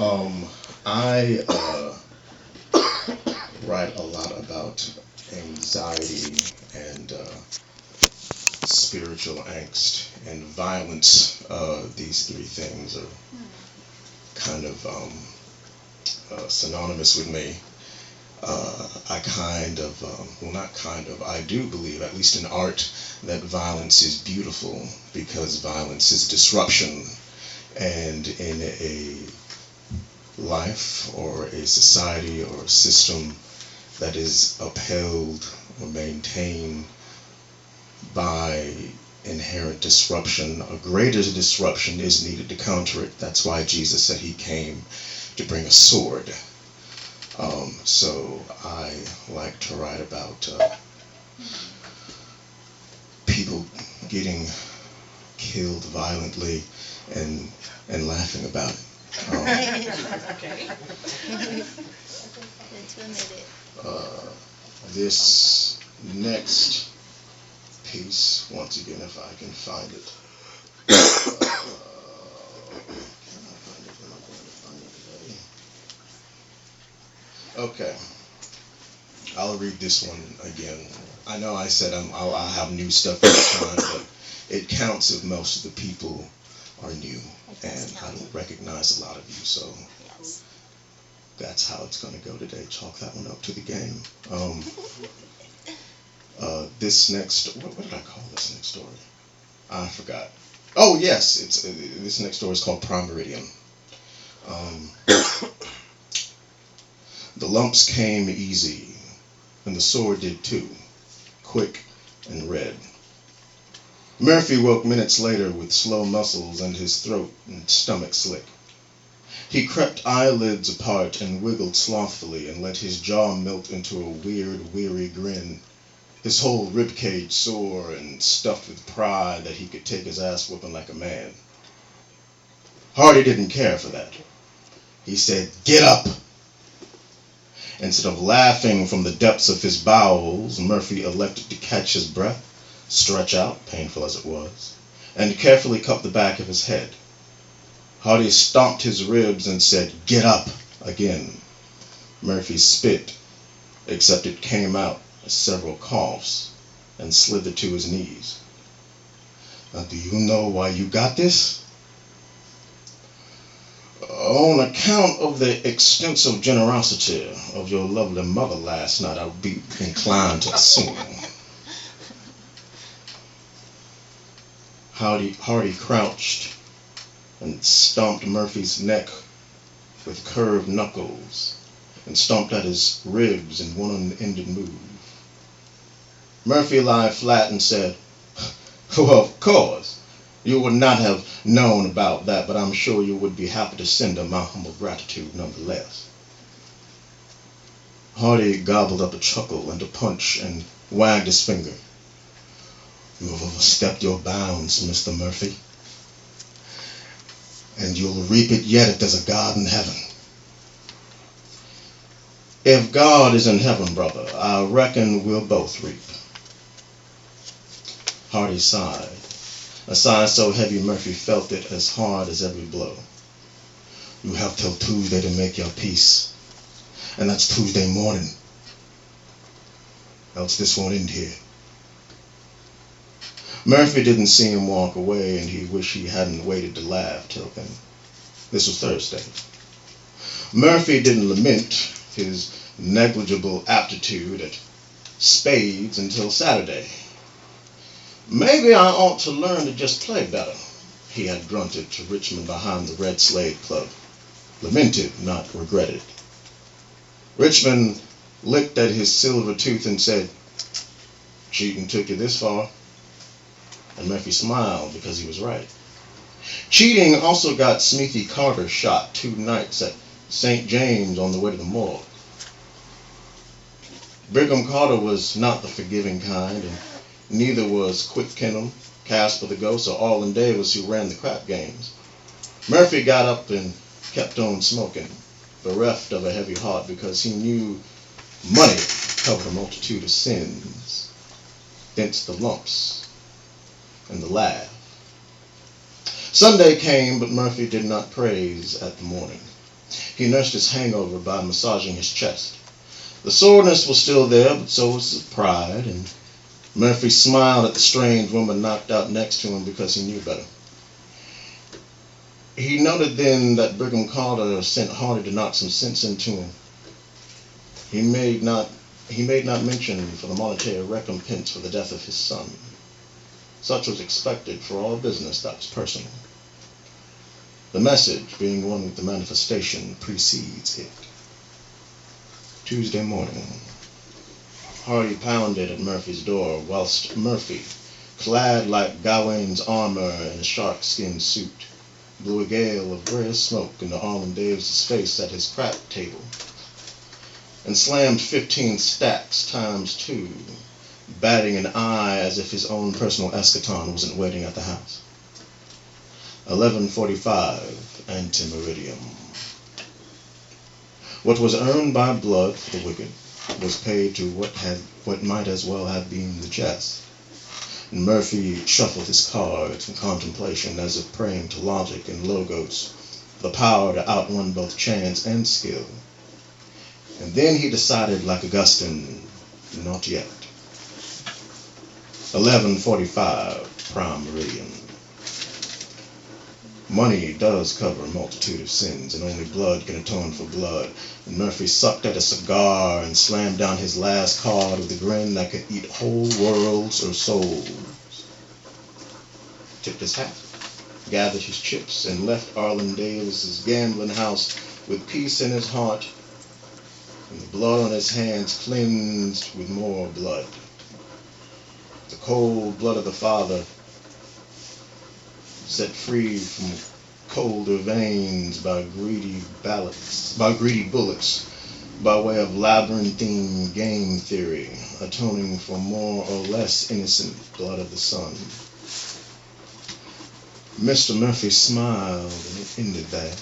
I write a lot about anxiety and spiritual angst and violence. These three things are kind of synonymous with me. I kind of, well, not kind of, I do believe, at least in art, that violence is beautiful because violence is disruption. And in a life or a society or a system that is upheld or maintained by inherent disruption, a greater disruption is needed to counter it. That's why Jesus said he came to bring a sword. So I like to write about people getting killed violently and laughing about it. Okay. This next piece, once again, if I can find it. Can I find it? Am I going to find it today? Okay. I'll read this one again. I know I said I'll have new stuff each time, but it counts if most of the people are new, and I don't recognize a lot of you, so that's how it's going to go today. Chalk that one up to the game. This next, what did I call this next story? I forgot. Oh yes, it's this next story is called Meridian. The lumps came easy, and the sword did too, quick and red. Murphy woke minutes later with slow muscles and his throat and stomach slick. He crept eyelids apart and wiggled slothfully and let his jaw melt into a weird, weary grin, his whole ribcage sore and stuffed with pride that he could take his ass whooping like a man. Hardy didn't care for that. He said, "Get up!" Instead of laughing from the depths of his bowels, Murphy elected to catch his breath, stretch out, painful as it was, and carefully cup the back of his head. Hardy stomped his ribs and said, "Get up!" again. Murphy spit, except it came out as several coughs and slithered to his knees. "Now, do you know why you got this?" "On account of the extensive generosity of your lovely mother last night, I would be inclined to assume." Hardy crouched and stomped Murphy's neck with curved knuckles and stomped at his ribs in one unending move. Murphy lay flat and said, "Well, of course, you would not have known about that, but I'm sure you would be happy to send her my humble gratitude nonetheless." Hardy gobbled up a chuckle and a punch and wagged his finger. "You have overstepped your bounds, Mr. Murphy, and you'll reap it yet if there's a God in heaven." "If God is in heaven, brother, I reckon we'll both reap." Hardy sighed, a sigh so heavy Murphy felt it as hard as every blow. "You have till Tuesday to make your peace, and that's Tuesday morning, else this won't end here." Murphy didn't see him walk away, and he wished he hadn't waited to laugh till then. This was Thursday. Murphy didn't lament his negligible aptitude at spades until Saturday. "Maybe I ought to learn to just play better," he had grunted to Richmond behind the Red Slade Club. Lamented, not regretted. Richmond licked at his silver tooth and said, "Cheating took you this far." And Murphy smiled because he was right. Cheating also got Smithy Carter shot 2 nights at St. James on the way to the morgue. Brigham Carter was not the forgiving kind, and neither was Quick Kenham, Casper the Ghost, or Arlen Davis, who ran the crap games. Murphy got up and kept on smoking, bereft of a heavy heart because he knew money covered a multitude of sins, thence the lumps and the laugh. Sunday came, but Murphy did not praise at the morning. He nursed his hangover by massaging his chest. The soreness was still there, but so was his pride, and Murphy smiled at the strange woman knocked out next to him because he knew better. He noted then that Brigham Carter sent Hardy to knock some sense into him. He made not mention for the monetary recompense for the death of his son. Such was expected for all business that was personal. The message, being one with the manifestation, precedes it. Tuesday morning. Hardy pounded at Murphy's door, whilst Murphy, clad like Gawain's armor in a shark-skin suit, blew a gale of rare smoke into Arlen Davis's face at his crack table, and slammed 15 stacks times 2, batting an eye as if his own personal eschaton wasn't waiting at the house. 11:45, ante-meridium. What was earned by blood for the wicked was paid to what might as well have been the jest. And Murphy shuffled his cards in contemplation as if praying to logic and logos, the power to outrun both chance and skill. And then he decided like Augustine, not yet. 11:45, prime meridian. Money does cover a multitude of sins, and only blood can atone for blood. And Murphy sucked at a cigar and slammed down his last card with a grin that could eat whole worlds or souls. Tipped his hat, gathered his chips, and left Arlen Davis's gambling house with peace in his heart and the blood on his hands cleansed with more blood. The cold blood of the Father, set free from colder veins by greedy bullets, by way of labyrinthine game theory, atoning for more or less innocent blood of the Son. Mr. Murphy smiled, and it ended there.